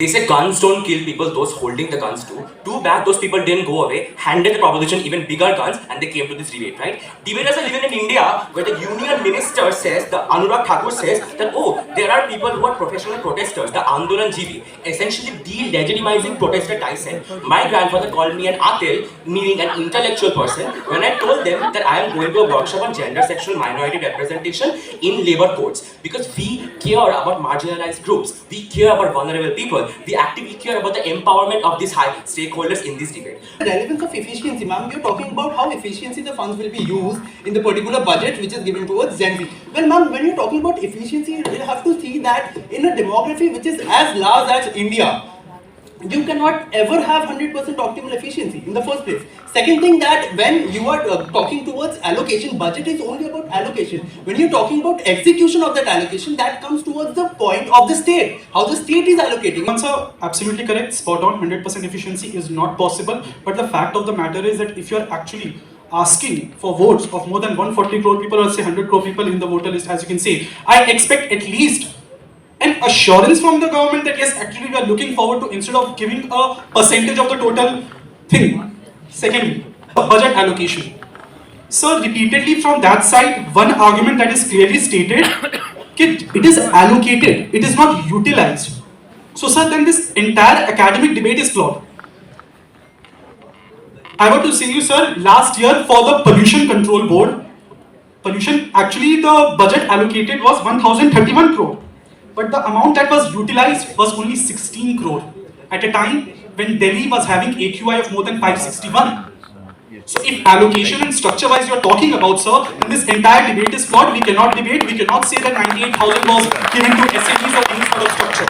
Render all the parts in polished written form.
They say guns don't kill people, those holding the guns do. Too bad those people didn't go away, handed the proposition even bigger guns, and they came to this debate, right? Debaters are living in India where the union minister says, the Anurag Thakur says that, oh, there are people who are professional protesters, the Andolan GB, essentially de-legitimizing protester Tyson. My grandfather called me an atil, meaning an intellectual person, when I told them that I am going to a workshop on gender sexual minority representation in labor codes. Because we care about marginalized groups, we care about vulnerable people, we actively care about the empowerment of these high stakeholders in this debate. The relevance of efficiency, ma'am, we are talking about how efficiency the funds will be used in the particular budget which is given towards Gen Z. Well, ma'am, when you're talking about efficiency, you have to see that in a demography which is as large as India, you cannot ever have 100% optimal efficiency in the first place. Second thing, that when you are talking towards allocation, budget is only about allocation. When you're talking about execution of that allocation, that comes towards the point of the state, how the state is allocating. Sir, absolutely correct, spot on. 100% efficiency is not possible, but the fact of the matter is that if you are actually asking for votes of more than 140 crore people or say 100 crore people in the voter list, as you can see, I expect at least an assurance from the government that yes, actually we are looking forward to, instead of giving a percentage of the total thing. Secondly, budget allocation. Sir, repeatedly from that side, one argument that is clearly stated, it is allocated, it is not utilized. So sir, then this entire academic debate is flawed. I want to say you, sir, last year for the Pollution Control Board, actually the budget allocated was 1031 crore. But the amount that was utilized was only 16 crore at a time when Delhi was having AQI of more than 561. So if allocation and structure wise you are talking about, sir, then this entire debate is flawed. We cannot debate, we cannot say that 98,000 was given to SMEs or any sort of structure.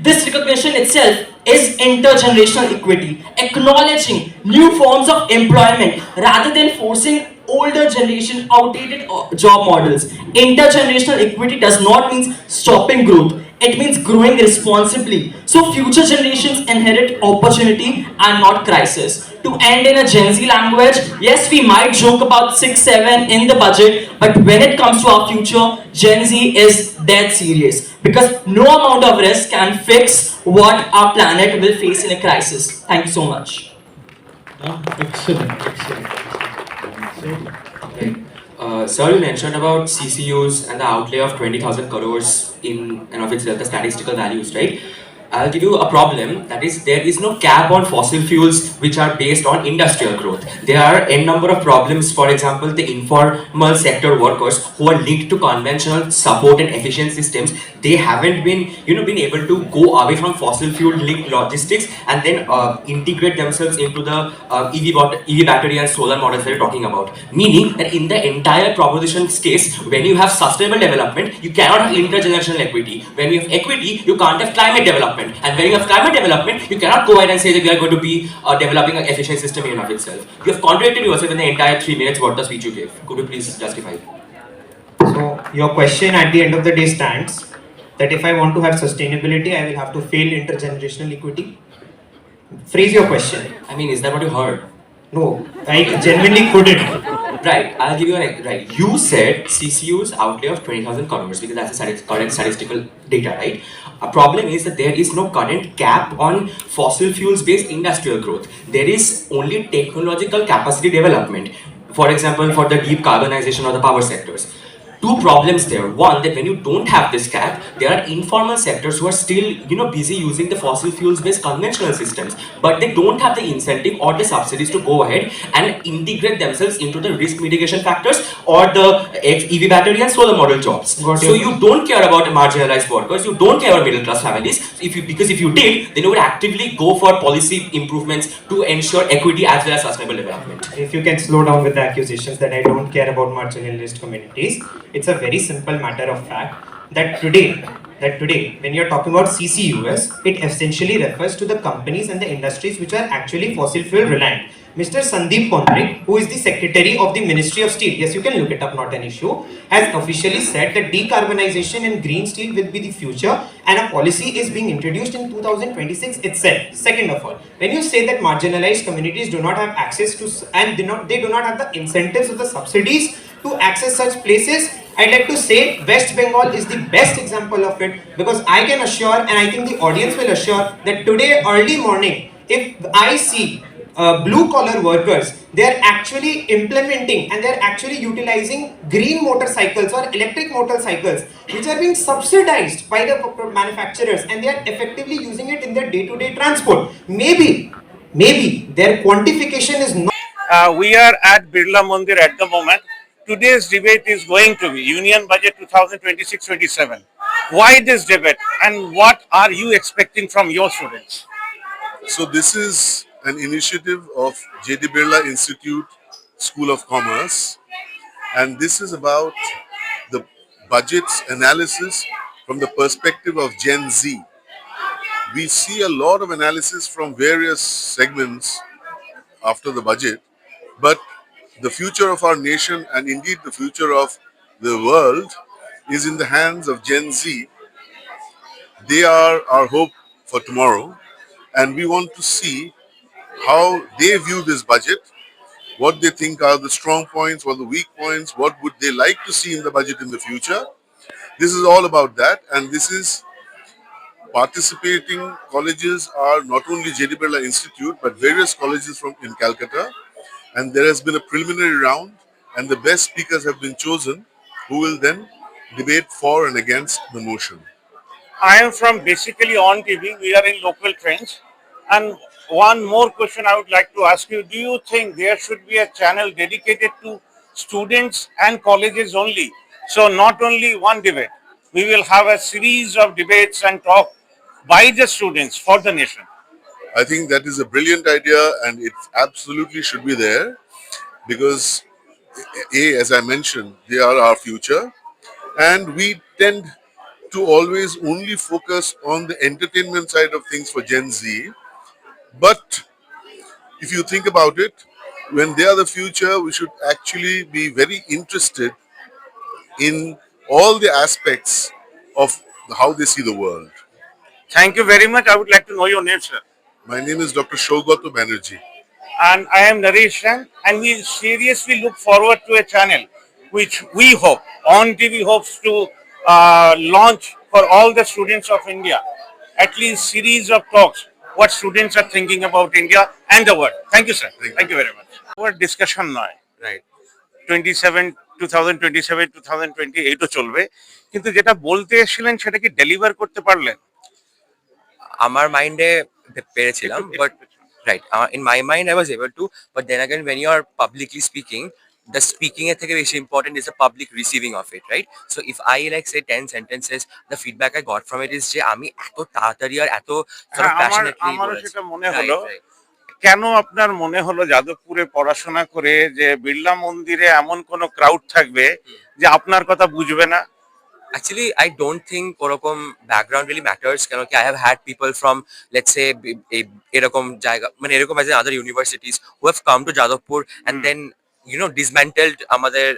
This recognition itself is intergenerational equity, acknowledging new forms of employment rather than forcing older generation outdated job models. Intergenerational equity does not mean stopping growth, it means growing responsibly so future generations inherit opportunity and not crisis. To end in a Gen Z language, yes, we might joke about 6-7 in the budget, but when it comes to our future, Gen Z is dead serious, because no amount of risk can fix what our planet will face in a crisis. Thank you so much. Excellent. Sir, you mentioned about CCUs and the outlay of 20,000 crores in and of itself, the statistical values, right? I'll give you a problem, that is, there is no cap on fossil fuels which are based on industrial growth. There are n number of problems, for example, the informal sector workers who are linked to conventional support and efficient systems, they haven't been, been able to go away from fossil fuel linked logistics and then integrate themselves into the EV battery and solar models that you're talking about. Meaning that in the entire proposition's case, when you have sustainable development, you cannot have intergenerational equity. When you have equity, you can't have climate development. And when you have climate development, you cannot go ahead and say that we are going to be developing an efficient system in and of itself. You have contradicted yourself in the entire 3 minutes what the speech you gave. Could you please justify? So your question at the end of the day stands that if I want to have sustainability, I will have to fail intergenerational equity. Phrase your question. I mean, is that what you heard? No, I genuinely couldn't. Right, I'll give you an right. You said CCU's outlay of 20,000 crores because that's the current statistical data, right? A problem is that there is no current cap on fossil fuels based industrial growth. There is only technological capacity development. For example, for the deep carbonization of the power sectors. Two problems there. One, that when you don't have this cap, there are informal sectors who are still, busy using the fossil fuels-based conventional systems, but they don't have the incentive or the subsidies to go ahead and integrate themselves into the risk mitigation factors or the EV battery and solar model jobs. So you don't care about marginalized workers, you don't care about middle class families. Because if you did, then you would actively go for policy improvements to ensure equity as well as sustainable development. If you can slow down with the accusations that I don't care about marginalized communities. It's a very simple matter of fact that today, when you're talking about CCUS, it essentially refers to the companies and the industries which are actually fossil fuel reliant. Mr. Sandeep Pondrik, who is the Secretary of the Ministry of Steel, yes, you can look it up, not an issue, has officially said that decarbonization and green steel will be the future, and a policy is being introduced in 2026 itself. Second of all, when you say that marginalized communities do not have access to and they do not have the incentives or the subsidies to access such places, I'd like to say West Bengal is the best example of it, because I can assure, and I think the audience will assure, that today early morning, if I see blue collar workers, they are actually implementing and they are actually utilizing green motorcycles or electric motorcycles, which are being subsidized by the manufacturers, and they are effectively using it in their day-to-day transport. Maybe their quantification is not. We are at Birla Mandir at the moment. Today's debate is going to be Union Budget 2026-27. Why this debate and what are you expecting from your students? So this is an initiative of J.D. Birla Institute School of Commerce, and this is about the budget's analysis from the perspective of Gen Z. We see a lot of analysis from various segments after the budget, but the future of our nation and indeed the future of the world is in the hands of Gen Z. They are our hope for tomorrow, and we want to see how they view this budget, what they think are the strong points, what are the weak points, what would they like to see in the budget in the future. This is all about that, and this is participating colleges are not only J.D. Birla Institute, but various colleges from in Calcutta, and there has been a preliminary round, and the best speakers have been chosen, who will then debate for and against the motion. I am from basically on TV. We are in local trains. And one more question I would like to ask you. Do you think there should be a channel dedicated to students and colleges only? So not only one debate. We will have a series of debates and talk by the students for the nation. I think that is a brilliant idea, and it absolutely should be there because, as I mentioned, they are our future, and we tend to always only focus on the entertainment side of things for Gen Z. But if you think about it, when they are the future, we should actually be very interested in all the aspects of how they see the world. Thank you very much. I would like to know your name, sir. My name is Dr. Shogato Banerjee. And I am Naresh Ram, and we seriously look forward to a channel which we hope, on TV hopes to launch for all the students of India, at least series of talks, what students are thinking about India and the world. Thank you, sir. Thank you very much. Our discussion নয়, Right. 27, 2027, 2028 ও চলবে, কিন্তু যেটা বলতে এসেছিলেন সেটা কি deliver করতে পারলেন? আমার মাইন্ডে পেরেছিলাম, but right, in my mind I was able to, but then again when you are publicly speaking, the speaking এর থেকে বেশি important is the public receiving of it, right? So if I like say 10 sentences, the feedback I got from it is যে আমি এত তাড়াতাড়ি আর এত sort of passionately আমারও বলেছি। সেটা মনে হলো। Right, right. কেন আপনার মনে হলো যাদবপুরে পড়াশোনা করে যে বিড়লা মন্দিরে এমন কোন ক্রাউড থাকবে যে আপনার কথা বুঝবে না? Actually, I don't think ওরকম background really matters, কেন কি I have had people from, let's say, এরকম জায়গা, মানে এরকম as in other universities who have come to Jadavpur and then dismantled আমাদের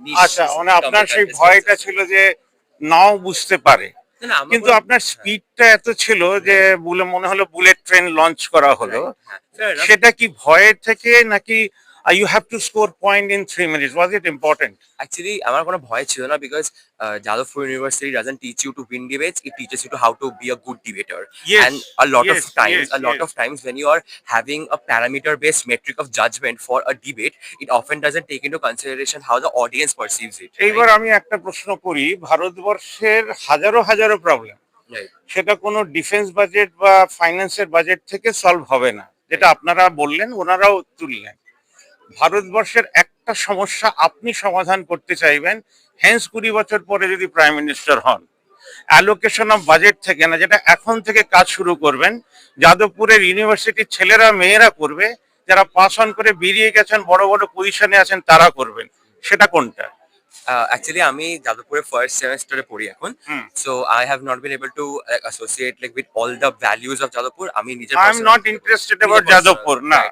niche আচ্ছা, মানে আপনার computer সেই business. ভয়টা ছিল যে নাও বুঝতে পারে, না, না, আমার কিন্তু আপনার স্পিডটা এত ছিল যে বলে মনে হলো বুলেট ট্রেন লঞ্চ করা হলো। হ্যাঁ, fair enough. সেটা কি ভয়ের থেকে নাকি you have to score point in 3 minutes? Was it important? Actually, আমার কোনো ভয় ছিল না, because Jadavpur University doesn't teach you to win debates, it teaches you to how to be a good debater. Yes, And a lot yes, of times, yes, a lot yes. of times when you are having a parameter-based metric of judgment for a debate, it often doesn't take into consideration how the audience perceives it. এইবার আমি একটা প্রশ্ন করি, ভারতবর্ষের হাজারো হাজারো problem Right. সেটা কোনো ডিফেন্স বাজেট বা ফাইন্যান্সের বাজেট থেকে সলভ হবে না, যেটা আপনারা বললেন, ওনারাও তুললেন। ভারতবর্ষের একটা সমস্যা আপনি সমাধান করতে চাইবেন, হেন্স 20 বছর পরে যদি প্রাইম মিনিস্টার হন, অ্যালোকেশন অফ বাজেট থেকে না, যেটা এখন থেকে কাজ শুরু করবেন, যাদবপুরের ইউনিভার্সিটির ছেলেরা মেয়েরা করবে, যারা পাস অন করে বেরিয়ে গেছেন বড় বড় পজিশনে আছেন তারা করবেন, সেটা কোনটা? Actually, আমি যাদবপুরে ফার্স্ট সেমেস্টারে পড়ি এখন, so I have not been able to associate like with all the values of Jadavpur. আমি নিজের I am not interested about Jadavpur, না,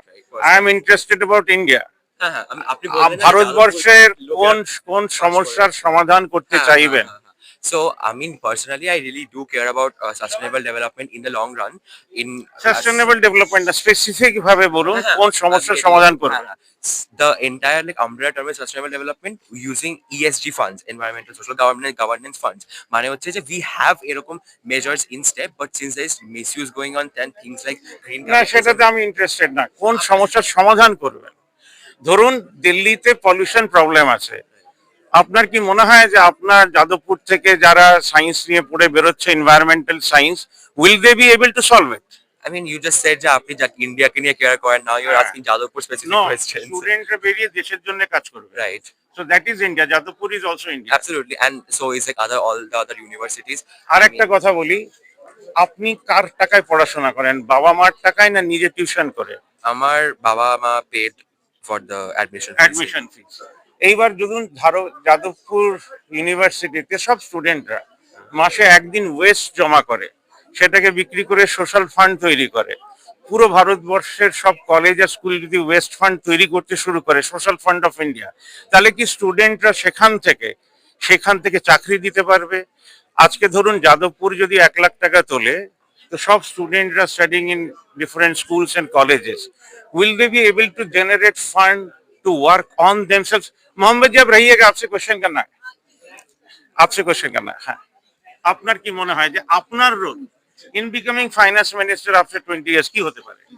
I am interested about India. হ্যাঁ হ্যাঁ, আপনি বললেন না যে ভারতবর্ষের যাদবপুর কোন লোকেরা কোন বাস সমস্যার করে। সমাধান করতে চাইবেন? So, I mean, personally, I really do care about sustainable development in the long run. In sustainable development specific ভাবে বলুন, হ্যাঁ, কোন আমি সমস্যার এটাই- সমাধান করবেন? হ্যাঁ, the entire like umbrella term is sustainable development using ESG funds, environmental social governance funds. মানে হচ্ছে যে we have এরকম measures in step, but since there is misuse going on, then things like green না, capitalism- সেটাতে আমি interested না। কোন সমস্যার সমাধান করবেন? ধরুন দিল্লিতে পলিউশন প্রবলেম আছে, আপনার কি মনে হয় যে আপনার যাদবপুর থেকে যারা সায়েন্স নিয়ে পড়ে বেরোচ্ছে, environmental science, will they be able to solve it? I mean, you just said যে আপনি ইন্ডিয়াকে নিয়ে কেয়ার করেন, now you're হ্যাঁ। asking Jadavpur specific no, questions. স্টুডেন্টরা বেরিয়ে দেশের জন্য কাজ করবে। Right. So that is India, Jadavpur is also India. Absolutely, and so is like all the other universities. আর I একটা mean, কথা বলি, আপনি কার টাকায় পড়াশোনা করেন, বাবা মার টাকায় না নিজে টিউশন করে? আমার বাবা মা paid for the admission admission fees. এইবার যদি ধরো যাদবপুর ইউনিভার্সিটিতে সব স্টুডেন্টরা মাসে একদিন ওয়েস্ট জমা করে, সেটাকে বিক্রি করে সোশ্যাল ফান্ড তৈরি করে। পুরো ভারতবর্ষের সব কলেজ আর স্কুল যদি ওয়েস্ট ফান্ড তৈরি করতে শুরু করে, সোশ্যাল ফান্ড অফ ইন্ডিয়া, তাহলে কি স্টুডেন্টরা সেখান থেকে চাকরি দিতে পারবে? আজকে ধরুন যাদবপুর যদি 1 লাখ টাকা তোলে, তো সব স্টুডেন্টরা studying in different schools and colleges, will they be able to generate fund to work on themselves? Mohammed ji आप रहिएगा, आपसे क्वेश्चन करना है, হ্যাঁ, আপনার কি মনে হয় যে আপনার role in becoming finance minister after 20 years কি হতে পারে?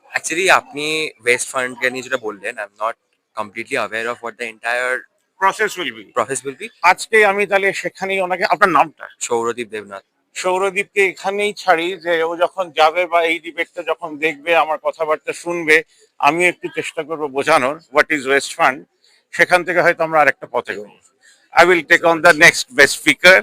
অ্যাকচুয়ালি আপনি ওয়েস্ট ফান্ড কে নিয়ে যেটা বললেন, I am not completely aware of what the entire process will be. Process will be. আজকে আমি তাহলে সেখানেই ওনাকে, আপনার নামটা? সৌরদীপ দেবনাথ। সৌরদীপকে এখানেই ছাড়ি, যে ও যখন যাবে বা এই ডিবেটটা যখন দেখবে, আমার কথাবার্তা শুনবে, আমি একটু চেষ্টা করবো বোঝানোর হোয়াট ইজ ওয়েস্ট ফান্ড। সেখান থেকে হয়তো আমরা আরেকটা পথে গেবো। I will take on the next best speaker.